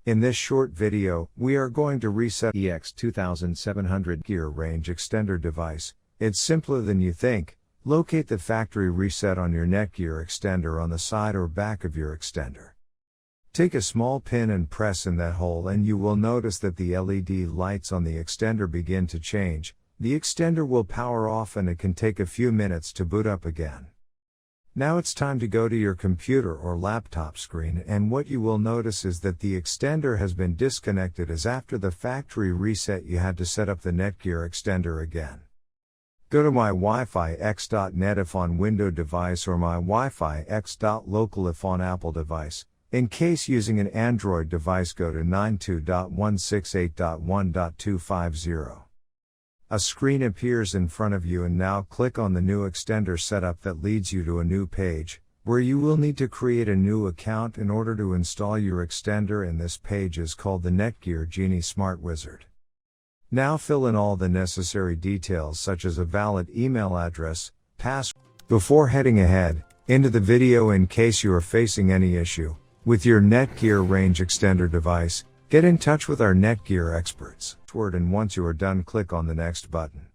In this short video, we are going to reset EX2700 Netgear Range Extender device. It's simpler than you think. Locate the factory reset on your Netgear extender on the side or back of your extender. Take a small pin and press in that hole and you will notice that the LED lights on the extender begin to change. The extender will power off and it can take a few minutes to boot up again. Now it's time to go to your computer or laptop screen, and what you will notice is that the extender has been disconnected, as after the factory reset you had to set up the Netgear extender again. Go to my Wi-Fi X.net if on Windows device or my Wi-Fi X.local if on Apple device. In case using an Android device, go to 92.168.1.250. A screen appears in front of you, and now click on the new extender setup that leads you to a new page, where you will need to create a new account in order to install your extender, and this page is called the Netgear Genie Smart Wizard. Now fill in all the necessary details such as a valid email address, password. Before heading ahead into the video, in case you are facing any issue with your Netgear Range Extender device, get in touch with our Netgear experts. And once you are done, click on the next button.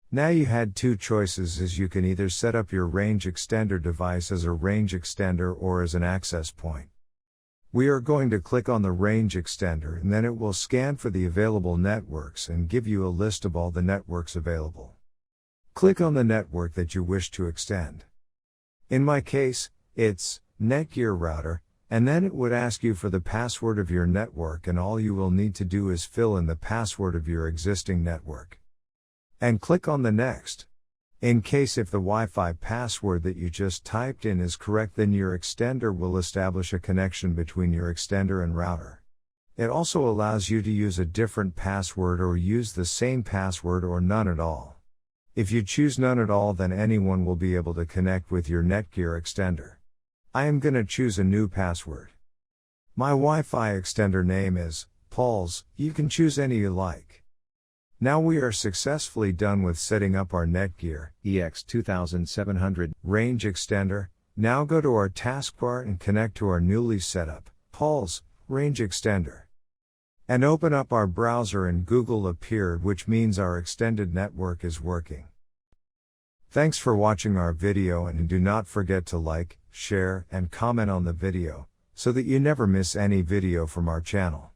Now you had two choices, as you can either set up your range extender device as a range extender or as an access point. We are going to click on the range extender, and then it will scan for the available networks and give you a list of all the networks available. Click on the network that you wish to extend. In my case, it's Netgear router. And then it would ask you for the password of your network, and all you will need to do is fill in the password of your existing network. And click on the next. In case if the Wi-Fi password that you just typed in is correct, then your extender will establish a connection between your extender and router. It also allows you to use a different password or use the same password or none at all. If you choose none at all, then anyone will be able to connect with your Netgear extender. I am gonna choose a new password. My Wi-Fi extender name is Paul's. You can choose any you like. Now we are successfully done with setting up our Netgear EX2700 range extender. Now go to our taskbar and connect to our newly set up Paul's range extender. And open up our browser, and Google appeared, which means our extended network is working. Thanks for watching our video, and do not forget to like, share, and comment on the video, so that you never miss any video from our channel.